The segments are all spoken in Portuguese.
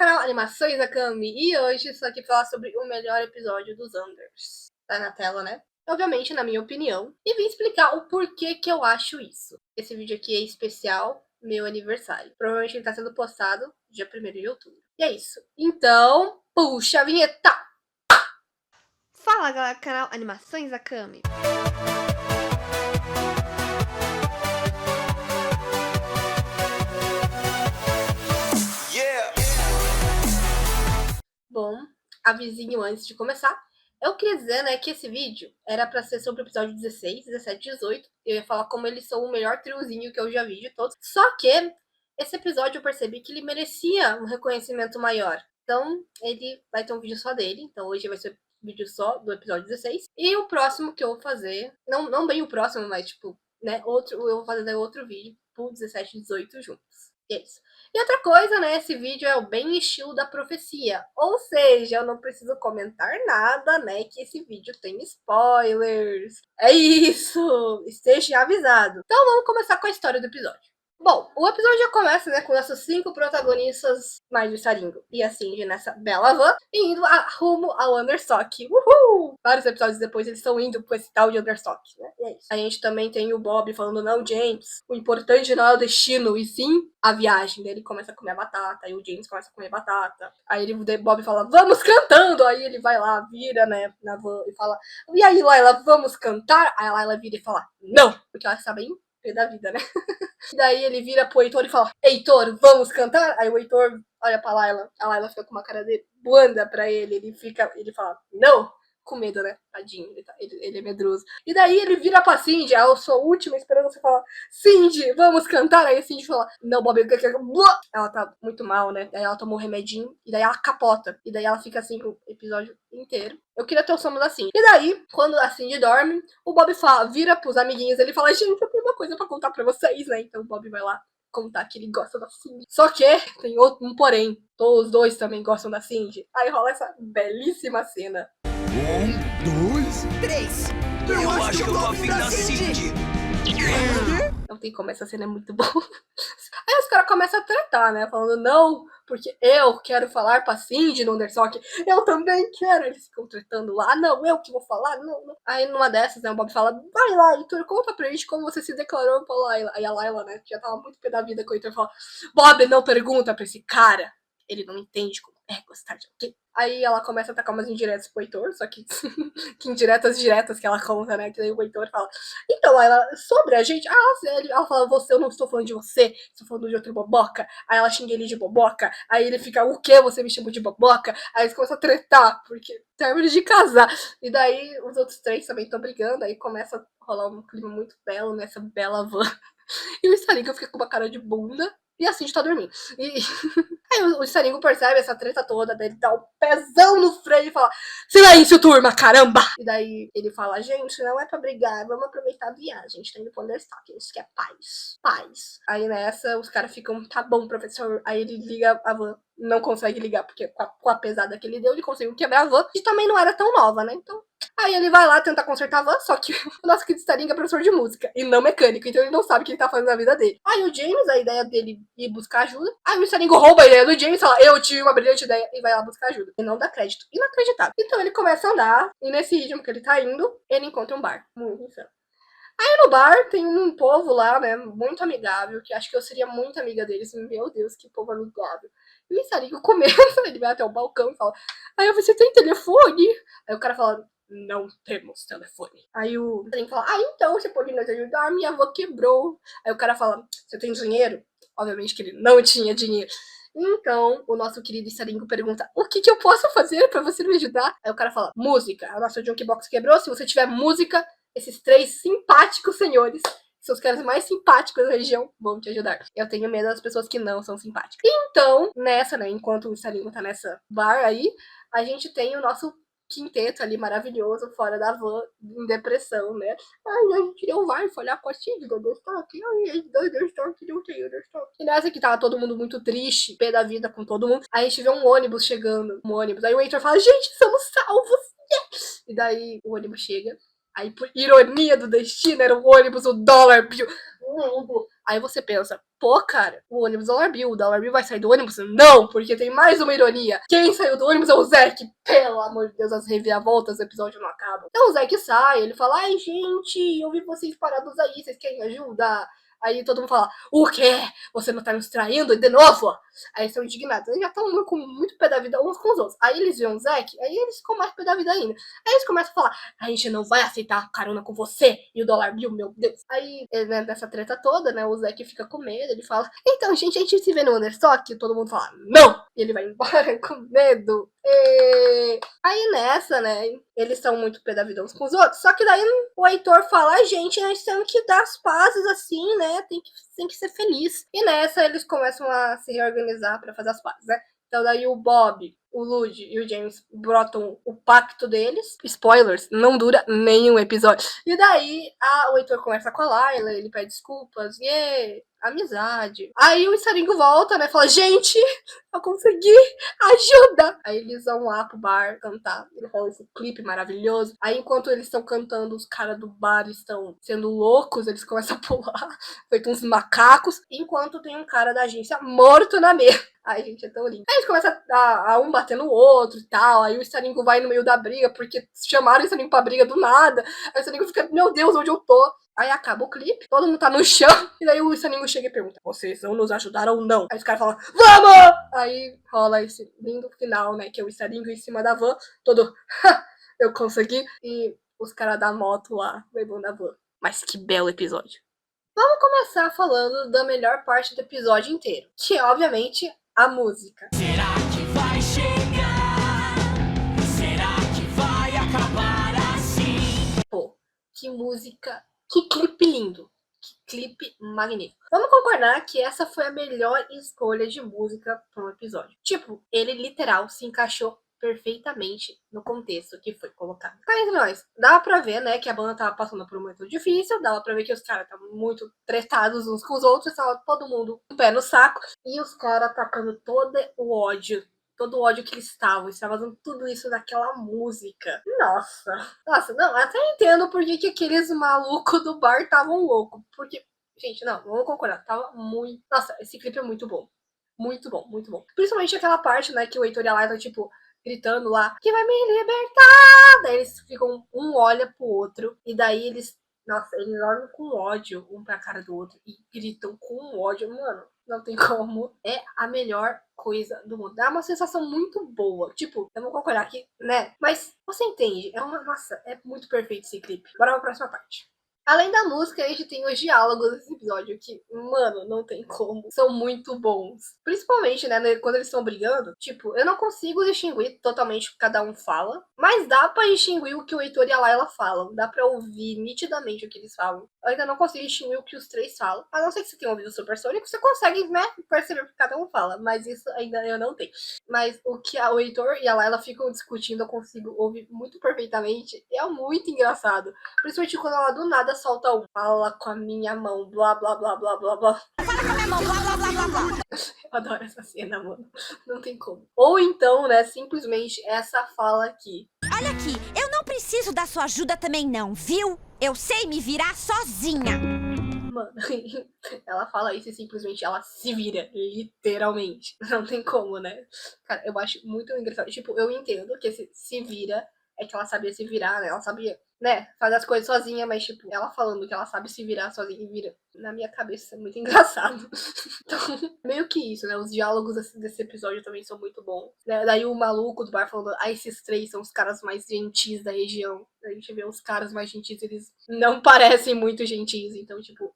canal Animações Akami e hoje estou aqui para falar sobre o melhor episódio dos Unders. Tá na tela, né? Obviamente, na minha opinião. E vim explicar o porquê que eu acho isso. Esse vídeo aqui é especial, meu aniversário. Provavelmente ele tá sendo postado dia 1º de outubro. E é isso. Então, puxa a vinheta! Fala, galera do canal Animações Akami. Bom, avisinho antes de começar. Eu queria dizer, né, que esse vídeo era pra ser sobre o episódio 16, 17 e 18. Eu ia falar como eles são o melhor triozinho que eu já vi de todos. Só que esse episódio eu percebi que ele merecia um reconhecimento maior. Então, ele vai ter um vídeo só dele. Então, hoje vai ser um vídeo só do episódio 16. E o próximo que eu vou fazer, não bem o próximo, mas tipo, né, eu vou fazer outro vídeo pro 17 e 18 juntos. E é isso. E outra coisa, né, esse vídeo é o bem estilo da profecia, ou seja, eu não preciso comentar nada, né, que esse vídeo tem spoilers. É isso, esteja avisado. Então vamos começar com a história do episódio. Bom, o episódio já começa, né, com nossos 5 protagonistas, mais o Saringo e a Cindy nessa bela van, indo rumo ao Understock. Uhul! Vários episódios depois eles estão indo com esse tal de Understock, né? E é isso. A gente também tem o Bob falando, não, James, o importante não é o destino, e sim a viagem. Daí ele começa a comer a batata, aí o James começa a comer batata. Aí o Bob fala, vamos cantando! Aí ele vai lá, vira, né, na van e fala, e aí, Layla, vamos cantar? Aí a Layla vira e fala, não! Porque ela está bem pé da vida, né? E daí ele vira pro Heitor e fala, Heitor, vamos cantar? Aí o Heitor olha pra Layla, a Layla fica com uma cara de buanda pra ele, ele fala, não! Com medo, né? Tadinho, ele é medroso. E daí ele vira pra Cindy, a sua última esperança, e fala, Cindy, vamos cantar? Aí a Cindy fala, não, Bob, ela tá muito mal, né? Aí ela tomou um remedinho, e daí ela capota. E daí ela fica assim o episódio inteiro. Eu queria ter o sono da Cindy. E daí, quando a Cindy dorme, o Bob vira pros amiguinhos, ele fala, gente, eu tenho uma coisa pra contar pra vocês, né? Então o Bob vai lá contar que ele gosta da Cindy. Só que tem um porém. Os dois também gostam da Cindy. Aí rola essa belíssima cena. 1, 2, 3. Eu acho que eu tô afim da Cindy. Não tem como, essa cena é muito boa. Aí os caras começam a tratar, né? Falando, não, porque eu quero falar pra Cindy no Understock. Eu também quero. Eles ficam tratando lá. Não, eu que vou falar. Não. Aí numa dessas, né, o Bob fala, vai lá, Heitor, conta pra gente como você se declarou pra Layla. Aí a Layla, né, já tava muito pé da vida com o Heitor, fala, Bob, não pergunta pra esse cara. Ele não entende como é gostar de alguém. Aí ela começa a atacar umas indiretas pro Heitor, só que, que indiretas diretas que ela conta, né? Que daí o Heitor fala, então, ela, sobre a gente, sério, ela fala, eu não estou falando de você, estou falando de outro boboca. Aí ela xinga ele de boboca, aí ele fica, o quê? Você me chamou de boboca? Aí eles começam a tretar, porque término de casar. E daí os outros três também estão brigando, aí começa a rolar um clima muito belo nessa bela van. E o Staringa fica com uma cara de bunda, e a Cindy tá dormindo. E aí o Staringo percebe essa treta toda, daí ele dá um pezão no freio e fala, silêncio, turma, caramba! E daí ele fala, gente, não é pra brigar, vamos aproveitar a viagem, a gente tá indo pro Understock, a gente quer paz. Paz. Aí nessa, os caras ficam, tá bom, professor. Aí ele liga a van, não consegue ligar, porque com a pesada que ele deu, ele conseguiu quebrar a van, e também não era tão nova, né? Então, aí ele vai lá tentar consertar a van, só que o nosso querido Staringa é professor de música e não mecânico, então ele não sabe o que ele tá fazendo na vida dele. Aí o James, a ideia dele ir buscar ajuda. Aí o Staringa rouba a ideia do James e fala, eu tive uma brilhante ideia, e vai lá buscar ajuda. E não dá crédito. Inacreditável. Então ele começa a andar, e nesse ritmo que ele tá indo, ele encontra um bar. Muito insano. Aí no bar tem um povo lá, né, muito amigável, que acho que eu seria muito amiga deles. Meu Deus, que povo amigável. E o Staringa começa, ele vai até o balcão e fala, aí você tem telefone? Aí o cara fala, não temos telefone. Aí o Staringa fala, então você pode nos ajudar? Minha avó quebrou. Aí o cara fala, você tem dinheiro? Obviamente que ele não tinha dinheiro. Então, o nosso querido Staringo pergunta, o que eu posso fazer pra você me ajudar? Aí o cara fala, música. A nossa Junkbox quebrou, se você tiver música, esses 3 simpáticos senhores, que são os caras mais simpáticos da região, vão te ajudar. Eu tenho medo das pessoas que não são simpáticas. Então, nessa, né, enquanto o Staringo tá nessa bar aí, a gente tem o nosso quinteto ali maravilhoso, fora da van, em depressão, né? Ai, a gente não vai falhar com a Cindy do Understock. Ai, do Understock não tem Understock. E nessa que tava todo mundo muito triste, pé da vida com todo mundo, aí a gente vê um ônibus chegando, Aí o Heitor fala, gente, somos salvos! Yeah! E daí o ônibus chega, Aí, por ironia do destino, era o ônibus, o Dollar Bill. Aí você pensa, pô, cara, o ônibus o Dollar Bill vai sair do ônibus? Não, porque tem mais uma ironia. Quem saiu do ônibus é o Zack. Pelo amor de Deus, as reviravoltas do episódio não acabam. Então o Zack sai, ele fala, ai, gente, eu vi vocês parados aí, vocês querem ajuda? Aí todo mundo fala, o quê? Você não tá nos traindo de novo? Aí eles são indignados. Eles já estão com muito pé da vida uns com os outros. Aí eles veem o Zack, aí eles ficam mais pé da vida ainda. Aí eles começam a falar, a gente não vai aceitar carona com você e o Dollar Bill, meu Deus. Aí, né, nessa treta toda, né, o Zack fica com medo, ele fala, então, gente, a gente se vê no Understock? E todo mundo fala, não! E ele vai embora com medo. Aí nessa, né, eles são muito pé da vida uns com os outros, só que daí o Heitor fala, a gente tem que dar as pazes assim, né, tem que ser feliz. E nessa eles começam a se reorganizar pra fazer as pazes, né. Então daí o Bob, o Lud e o James brotam o pacto deles. Spoilers, não dura nenhum episódio. E daí o Heitor conversa com a Layla, ele pede desculpas, amizade. Aí o Saringo volta, né, fala, gente, eu consegui, ajuda! Aí eles vão lá pro bar cantar, ele fala esse clipe maravilhoso. Aí enquanto eles estão cantando, os caras do bar estão sendo loucos, eles começam a pular, feito uns macacos, enquanto tem um cara da agência morto na mesa. Ai, gente, é tão lindo. Aí eles começam a um bater no outro e tal. Aí o Staringo vai no meio da briga, porque chamaram o Staringo pra briga do nada. Aí o Staringo fica, meu Deus, onde eu tô? Aí acaba o clipe, todo mundo tá no chão. E daí o Staringo chega e pergunta, vocês vão nos ajudar ou não? Aí os caras falam, vamos! Aí rola esse lindo final, né? Que é o Staringo em cima da van, todo, eu consegui. E os caras da moto lá, levando a van. Mas que belo episódio. Vamos começar falando da melhor parte do episódio inteiro, que é, obviamente, a música. Será que vai chegar? Será que vai acabar assim? Pô, que música, que clipe lindo, que clipe magnífico. Vamos concordar que essa foi a melhor escolha de música para um episódio. Tipo, ele literal se encaixou perfeitamente no contexto que foi colocado. Cá entre nós, dava pra ver, né, que a banda tava passando por um momento difícil, dava pra ver que os caras estavam muito tretados uns com os outros, tava todo mundo com o pé no saco, e os caras atacando todo o ódio que eles estavam fazendo tudo isso naquela música. Nossa, não, até entendo por que aqueles malucos do bar estavam loucos, porque, gente, não, vamos concordar, tava muito... Nossa, esse clipe é muito bom. Muito bom, muito bom. Principalmente aquela parte, né, que o Heitor e a Liza, tipo, gritando lá, que vai me libertar! Daí eles ficam, um olha pro outro, e daí eles, nossa, eles olham com ódio um pra cara do outro, e gritam com ódio, mano, não tem como. É a melhor coisa do mundo. Dá uma sensação muito boa. Tipo, eu vou concordar aqui, né? Mas você entende, nossa, é muito perfeito esse clipe. Bora pra próxima parte. Além da música, a gente tem os diálogos desse episódio que, mano, não tem como. São muito bons. Principalmente, né, quando eles estão brigando. Tipo, eu não consigo distinguir totalmente o que cada um fala, mas dá pra distinguir o que o Heitor e a Layla falam. Dá pra ouvir nitidamente o que eles falam. Eu ainda não consigo distinguir o que os três falam. A não ser que você tenha ouvido Supersônico, você consegue, né, perceber o que cada um fala. Mas isso ainda eu não tenho. Mas o que o Heitor e a Layla ficam discutindo, eu consigo ouvir muito perfeitamente. É muito engraçado. Principalmente quando ela do nada solta um fala com a minha mão, blá blá blá blá blá blá. Fala com a minha mão, blá blá blá blá blá. Eu adoro essa cena, mano. Não tem como. Ou então, né, simplesmente essa fala aqui. Olha aqui, eu não preciso da sua ajuda também não, viu? Eu sei me virar sozinha. Mano, ela fala isso e simplesmente ela se vira, literalmente. Não tem como, né? Cara, eu acho muito engraçado. Tipo, eu entendo que esse se vira é que ela sabia se virar, né? Ela sabia, né, fazer as coisas sozinha, mas, tipo, ela falando que ela sabe se virar sozinha e vira, na minha cabeça, é muito engraçado. Então, meio que isso, né? Os diálogos desse episódio também são muito bons. Né? Daí o maluco do bar falando, esses três são os caras mais gentis da região. A gente vê os caras mais gentis, eles não parecem muito gentis. Então, tipo,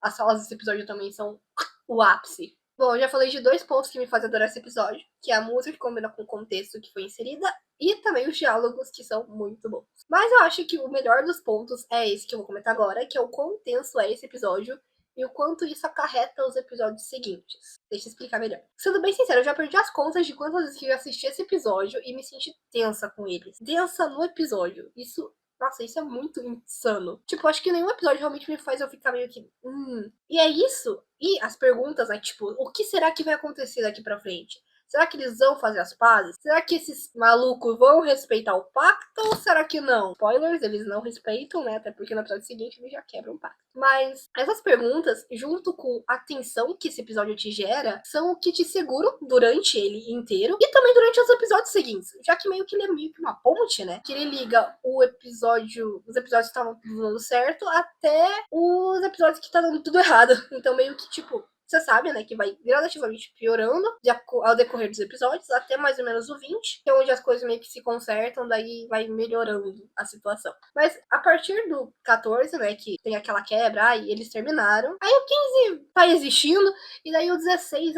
as falas desse episódio também são o ápice. Bom, eu já falei de 2 pontos que me fazem adorar esse episódio, que é a música que combina com o contexto que foi inserida e também os diálogos que são muito bons. Mas eu acho que o melhor dos pontos é esse que eu vou comentar agora, que é o quão tenso é esse episódio e o quanto isso acarreta os episódios seguintes. Deixa eu explicar melhor. Sendo bem sincero, eu já perdi as contas de quantas vezes que eu assisti esse episódio e me senti tensa com eles. Tensa no episódio. Nossa, isso é muito insano. Tipo, acho que nenhum episódio realmente me faz eu ficar meio que... E é isso. E as perguntas, né? Tipo, o que será que vai acontecer daqui pra frente? Será que eles vão fazer as pazes? Será que esses malucos vão respeitar o pacto ou será que não? Spoilers, eles não respeitam, né? Até porque no episódio seguinte eles já quebram o pacto. Mas essas perguntas, junto com a tensão que esse episódio te gera, são o que te seguram durante ele inteiro e também durante os episódios seguintes. Já que meio que ele é meio que uma ponte, né? Que ele liga os episódios que estavam dando certo até os episódios que tá dando tudo errado. Então meio que, tipo, você sabe, né, que vai gradativamente piorando ao decorrer dos episódios, até mais ou menos o 20, que é onde as coisas meio que se consertam, daí vai melhorando a situação. Mas a partir do 14, né, que tem aquela quebra, aí eles terminaram, aí o 15 tá existindo, e daí o 16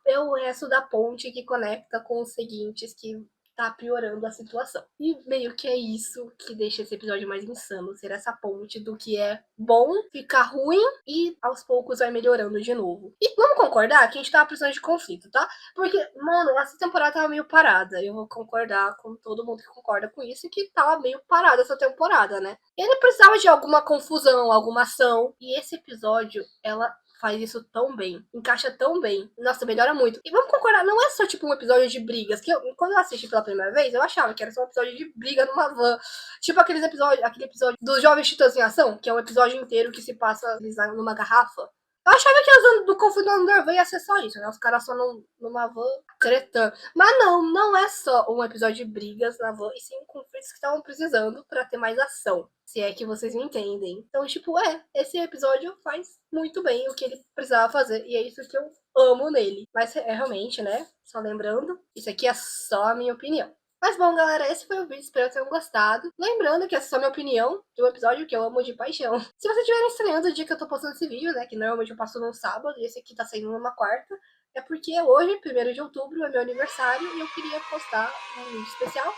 é o resto da ponte que conecta com os seguintes, que tá piorando a situação. E meio que é isso que deixa esse episódio mais insano, ser essa ponte do que é bom, ficar ruim e aos poucos vai melhorando de novo. E vamos concordar que a gente tava precisando de conflito, tá? Porque, mano, essa temporada tava meio parada. Eu vou concordar com todo mundo que concorda com isso, que tava meio parada essa temporada, né? Ele precisava de alguma confusão, alguma ação. E esse episódio, ela faz isso tão bem, encaixa tão bem. Nossa, melhora muito. E vamos concordar, não é só tipo um episódio de brigas, que quando eu assisti pela primeira vez, eu achava que era só um episódio de briga numa van. Tipo aquele episódio dos Jovens Titãs em Ação, que é um episódio inteiro que se passa numa garrafa. Eu achava que a zona do conflito do Undervan ia ser só isso, né? Os caras só numa van tretando. Mas não é só um episódio de brigas na van, e sim conflitos que estavam precisando pra ter mais ação. Se é que vocês me entendem. Então, tipo, esse episódio faz muito bem o que ele precisava fazer. E é isso que eu amo nele. Mas é realmente, né? Só lembrando, isso aqui é só a minha opinião. Mas bom, galera, esse foi o vídeo, espero que tenham gostado. Lembrando que essa é só a minha opinião de um episódio que eu amo de paixão. Se vocês estiverem estranhando o dia que eu tô postando esse vídeo, né, que normalmente eu passo num sábado e esse aqui tá saindo numa quarta, é porque hoje, 1º de outubro, é meu aniversário e eu queria postar um vídeo especial.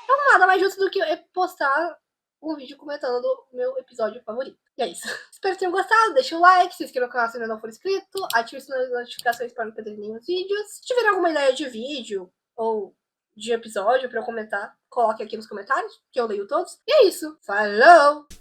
Então nada mais justo do que postar um vídeo comentando o meu episódio favorito. E é isso. Espero que tenham gostado. Deixa o like, se inscreva no canal se ainda não for inscrito, ative as notificações para não perder nenhum vídeo. Se tiver alguma ideia de vídeo ou de episódio pra eu comentar, coloque aqui nos comentários, que eu leio todos. E é isso. Falou!